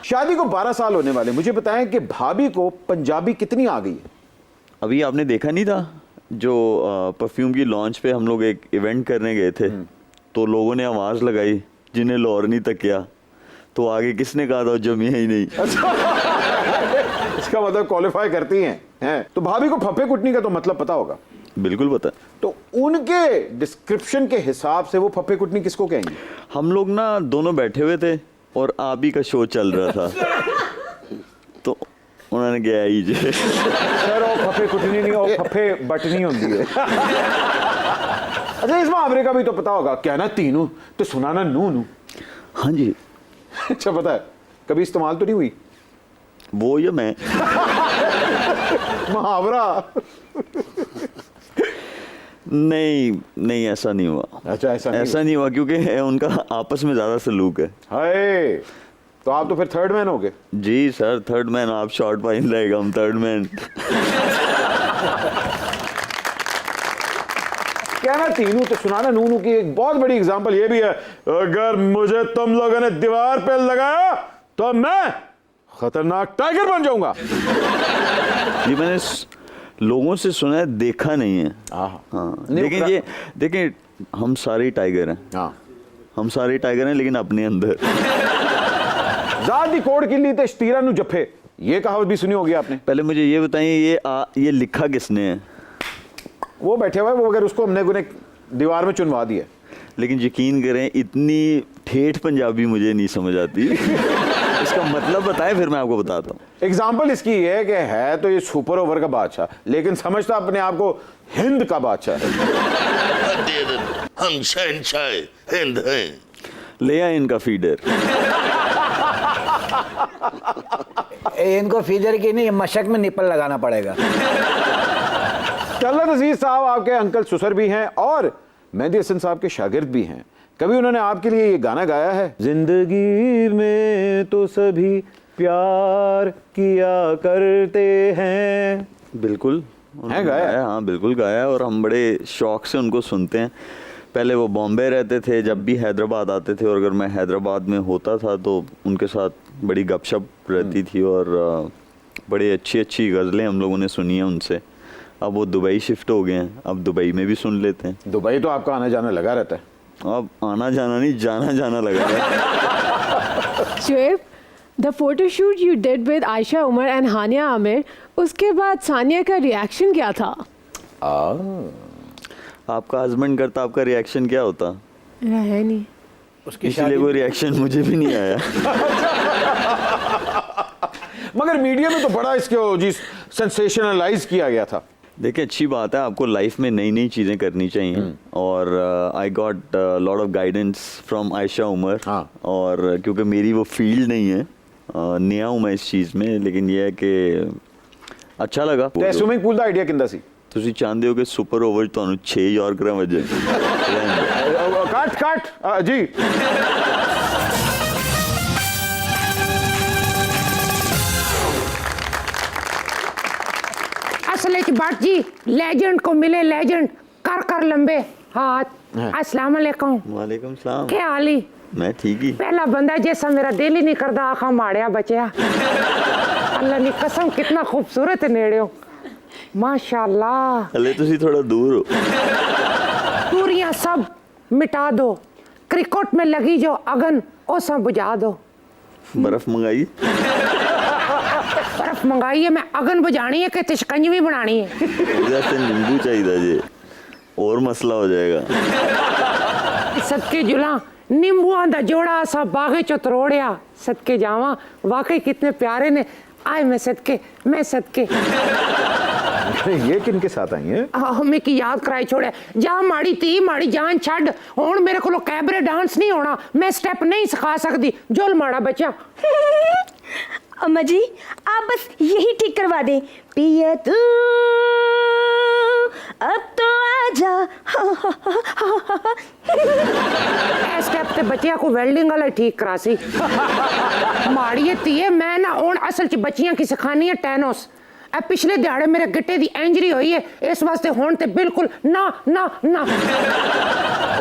शादी को 12 साल होने वाले, मुझे बताएं कि भाभी को पंजाबी कितनी आ गई है? अभी आपने देखा नहीं था जो परफ्यूम की लॉन्च पे हम लोग एक इवेंट करने गए थे, तो लोगों ने आवाज़ लगाई जिन्हें लौर नहीं तकिया, तो आगे किसने कहा था जमिया ही नहीं। इसका मतलब क्वालिफाई करती हैं। तो भाभी को फप्पे कुटनी का तो मतलब पता होगा? बिल्कुल पता। तो उनके डिस्क्रिप्शन के हिसाब से वो फप्पे कुटनी किसको कहेंगे? हम लोग ना दोनों बैठे हुए थे और आप ही का शो चल रहा था, तो उन्होंने गया ही जे सर वो फप्पे कुटनी नहीं, वो फप्पे बटनी होती है। अच्छा इस मुहावरे का भी तो पता होगा, क्या ना तीनों तो सुनाना नू नू। हाँ जी। अच्छा पता है, कभी इस्तेमाल तो नहीं हुई वो या मैं? मुहावरा? नहीं ऐसा नहीं हुआ। अच्छा ऐसा नहीं हुआ क्योंकि उनका आपस में ज्यादा सलूक है। हाय, तो आप तो फिर थर्ड मैन हो गए। जी सर, थर्ड मैन। आप शॉर्ट पाइन रहेगा, हम थर्ड मैन। कहना तीनों तो सुनाना नूनू की एक बहुत बड़ी एग्जांपल ये भी है, अगर मुझे तुम लोगों ने दीवार पे लगाया तो मैं खतरनाक टाइगर बन जाऊंगा। ये मैंने लोगों से सुना है, देखा नहीं है। हाँ लेकिन ये देखिए, हम सारे टाइगर हैं। हाँ हम सारे टाइगर हैं, लेकिन अपने अंदर। ज़ादी कोड के लिए तीरा नु जफे, ये कहावत भी सुनी होगी आपने। पहले मुझे ये बताइए, ये लिखा किसने है? वो बैठे हुए वो, अगर उसको हमने दीवार में चुनवा दिया। लेकिन यकीन करें, इतनी ठेठ पंजाबी मुझे नहीं समझ आती। इसका मतलब बताएं, फिर मैं आपको बताता हूँ। एग्जाम्पल इसकी ये है कि है तो ये सुपर ओवर का बादशाह, लेकिन समझता अपने आप को हिंद का बादशाह है। हम शहंशाह हिंद हैं। ले आए इनका फीडर। इनको फीडर की नहीं, मशक में निपल लगाना पड़ेगा। तलत अजीज साहब आपके अंकल सुसर भी हैं और मेहदी हसन साहब के शागिर्द भी हैं। कभी उन्होंने आपके लिए ये गाना गाया है, जिंदगी में तो सभी प्यार किया करते हैं? बिल्कुल है गाया है? हाँ बिल्कुल गाया है, और हम बड़े शौक से उनको सुनते हैं। पहले वो बॉम्बे रहते थे, जब भी हैदराबाद आते थे, और अगर मैं हैदराबाद में होता था तो उनके साथ बड़ी गपशप रहती थी, और बड़ी अच्छी अच्छी गज़लें हम लोगों ने सुनी हैं उनसे। अब वो दुबई शिफ्ट हो गए हैं, अब दुबई में भी सुन लेते हैं। दुबई तो आपका आना जाना लगा रहता है। अब आना जाना नहीं, जाना जाना लगा है। Shoaib, the photoshoot you did with Ayesha Umar and Hania Aamir, उसके बाद सानिया का रिएक्शन क्या था? आपका हस्बैंड करता, आपका रिएक्शन क्या होता? है नहीं, इसलिए कोई रिएक्शन मुझे भी नहीं आया। मगर मीडिया में तो बड़ा इसको जी सेंसेशनलाइज किया गया था। देखिए अच्छी बात है, आपको लाइफ में नई नई चीज़ें करनी चाहिए, और I got lot of guidance from Ayesha Umar. हाँ। और क्योंकि मेरी वो फील्ड नहीं है, नया हूँ मैं इस चीज़ में, लेकिन यह है कि अच्छा लगा। तो स्विमिंग पूल का आइडिया किंदा सी? ਤੁਸੀਂ ਚਾਹੁੰਦੇ ਹੋ ਕਿ ਸੁਪਰ ਓਵਰ ਤੁਹਾਨੂੰ 6 ਯਾਰਕਰਾਂ ਵਜੇ? काट जी। असल बट जी, लेजेंड को मिले लेजेंड, कर लंबे हाथ। अस्सलाम वालेकुम। वालेकुम सलाम। क्या हाल ही? मैं ठीक ही। पहला बंदा जैसा मेरा दिल ही नहीं करता आखा माड़िया बचया। अल्लाह की कसम कितना खूबसूरत नेड़े हो, माशाल्लाह। हले तुसी थोड़ा दूर हो। दूरियां सब मिटा दो, क्रिकेट में लगी जो अगन वो सब बुझा दो। बर्फ मंगाई? बर्फ मंगाई है, मैं अगन बुझानी है कि शिकंजवी बनानी है? जैसे नींबू चाहिए जी, और मसला हो जाएगा। सदके जुला नींबुआ दा जोड़ा सा बागे चो तरोड़िया, सदके जावा वाकई कितने प्यारे ने। आए मैं सदके, मैं सदके। ये किनके साथ आई है? हमें की याद कराई छोड़े जा माड़ी ती माड़ी जान छड़। हुण मेरे को कैबरे डांस नहीं होना, मैं स्टेप नहीं सिखा सकती। जोल माड़ा बच्चा। अम्मा जी आप बस यही ठीक करवा दें। पिया तू अब तो आजा। स्टेप ते बच्चिया को वेल्डिंग वाला ठीक करा सी। माड़ी ती है मैं ना हुण असल च बच्चियां की सिखानी है टेनोस। ए पिछले दिहाड़े मेरे गिट्टे दी इंजरी हुई है, इस वास्ते हुण ते बिल्कुल ना ना ना।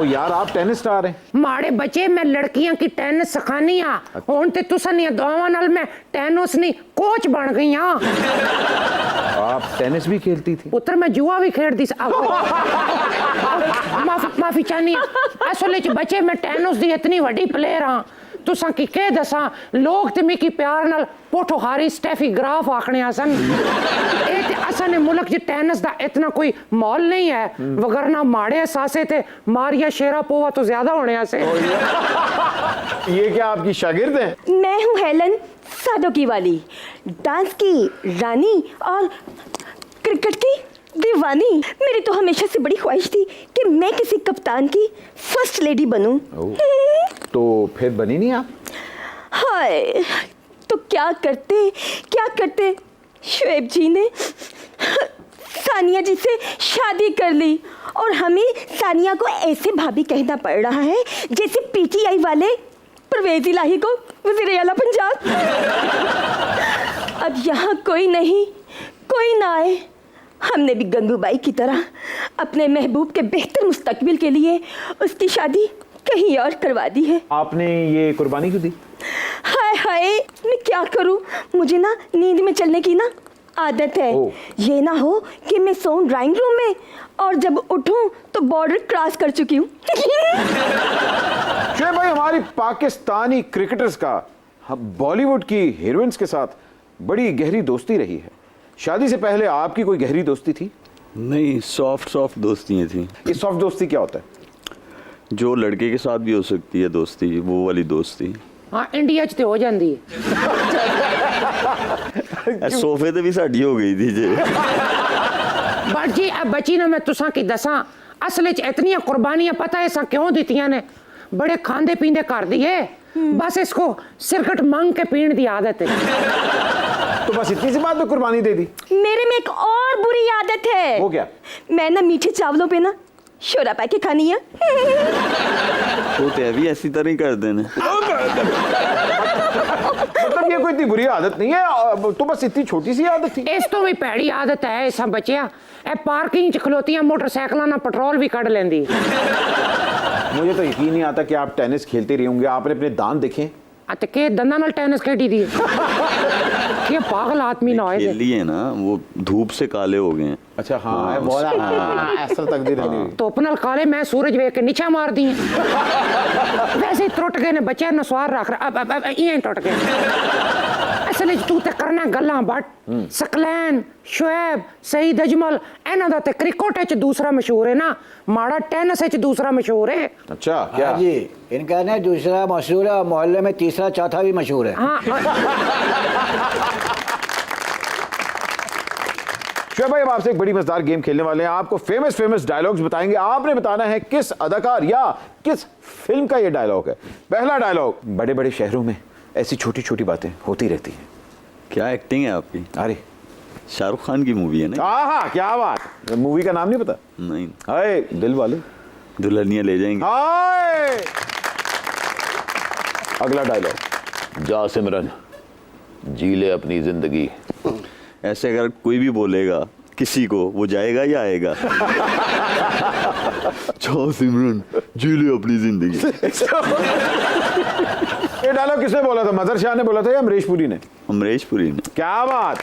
ओ यार आप टेनिस स्टार हैं। माड़े बच्चे मैं लड़कियां की टेनिस सिखानी आ, हुण ते तुसां दी दुआवां नाल मैं टेनिस नहीं कोच बन गई हां। आप टेनिस भी खेलती थी? पुत्र मैं जुआ भी खेड़दी सी। माफी चाहनी असल च बच्चे मैं टेनिस दी इतनी वड्डी प्लेयर हां, तुसां की कह दसां, लोग ते मिकी प्यार नाल पोठोहारी स्टेफी ग्राफ आखने आसन। ए ते असां ने मुल्क च टेनिस दा इतना कोई मॉल नहीं है, वगरना माड़े सासे ते मारिया शेरापोवा तो ज्यादा होने आसे। ये क्या आपकी शागिर्द हैं? मैं हूँ हेलन सादोकी वाली, डांस की रानी और क्रिकेट की दीवानी। मेरी तो हमेशा से बड़ी ख्वाहिश थी कि मैं किसी कप्तान की फर्स्ट लेडी बनूं। तो फिर बनी नहीं आप? हाय, तो क्या करते शुएब जी ने सानिया जी से शादी कर ली, और हमें सानिया को ऐसे भाभी कहना पड़ रहा है जैसे पीटीआई वाले परवेज इलाही को वज़ीर आला पंजाब। अब यहाँ कोई ना आए। हमने भी गंगूबाई की तरह अपने महबूब के बेहतर मुस्तकबिल के लिए उसकी शादी कहीं और करवा दी है। आपने ये कुर्बानी क्यों दी? हाय, मैं क्या करूं, मुझे ना नींद में चलने की ना आदत है। ये ना हो कि मैं सोऊं ड्राइंग रूम में और जब उठूं तो बॉर्डर क्रॉस कर चुकी हूँ। शुएब भाई, हमारी पाकिस्तानी क्रिकेटर्स का बॉलीवुड की हीरोइंस के साथ बड़ी गहरी दोस्ती रही है। शादी से पहले आपकी कोई गहरी दोस्ती थी? नहीं, सॉफ्ट दोस्तियाँ थी। ये सॉफ्ट दोस्ती क्या होता है? जो लड़के के साथ भी हो सकती है दोस्ती, वो वाली दोस्ती। हाँ, इंडिया च ते हो जाती है। सोफे ते भी साडी हो गई थी जे। बट जी अब बची ना मैं तुसां की दसां, असल च इतनी कुर्बानियां पता है सा क्यों दितियां ने? बड़े खांदे पींदे कर दिए, बस इसको सिरकट मांग के पीने की आदत है। तो बस इतनी सी बात में कुर्बानी दे दी? मेरे में एक और बुरी आदत है। वो क्या? मैं ना मीठे चावलों पे ना शोरा पा के खानी है। तो ते भी ऐसी तरह ही कर देने। मतलब ये कोई इतनी बुरी आदत नहीं है, तो बस इतनी छोटी सी आदत थी। इस तो भी भैड़ी आदत है ऐसा बचिया, ए पार्किंग च खलोतियां मोटरसाइकिलां ना पेट्रोल भी कढ़ लेंदी। मुझे तो यकीन नहीं आता कि आप टेनिस खेलते रहे होंगे। आपने अपने दांत देखे? अते के दंदा नाल टेनिस खेडी दी। के पागल आदमी ना होए। खेली है ना, वो धूप से काले हो गए हैं। अच्छा हाँ, बहुत ऐसा तकदीर है। धुप नाल काले मैं सूरज वेख के नीचा मार दी। वैसे ही टुट गए ने बच्चे नसवार रख रहा, अब ये टुट गए। असल तू ते करना गल्लां बट सकलैन, शुएब, सईद अजमल, इन्हां दा ते क्रिकेट च दूसरा मशहूर है ना, माड़ा टेनिस च दूसरा मशहूर है। अच्छा क्या? हाँ जी, इनका ना दूसरा मशहूर है, मोहल्ले में तीसरा चौथा भी मशहूर है। हाँ, शुएब भाई, अब आपसे एक बड़ी मजेदार गेम खेलने वाले हैं। आपको फेमस डायलॉग्स बताएंगे, आपने बताना है किस अदाकार या किस फिल्म का ये डायलॉग है। पहला डायलॉग, बड़े बड़े शहरों में ऐसी छोटी छोटी बातें होती रहती हैं। क्या एक्टिंग है आपकी? अरे शाहरुख खान की मूवी है ना? हाँ, क्या बात। मूवी का नाम नहीं पता? नहीं। हाय दिल वाले दुल्हनिया ले जाएंगे। हाय। अगला डायलॉग, जा सिमरन, जी ले अपनी जिंदगी। ऐसे अगर कोई भी बोलेगा किसी को, वो जाएगा या आएगा? जाओ सिमरन, जी ले अपनी जिंदगी। ये डायलॉग किसने बोला था? मजर शाह ने बोला था या अमरीश पुरी ने? अमरीश पुरी ने। क्या बात।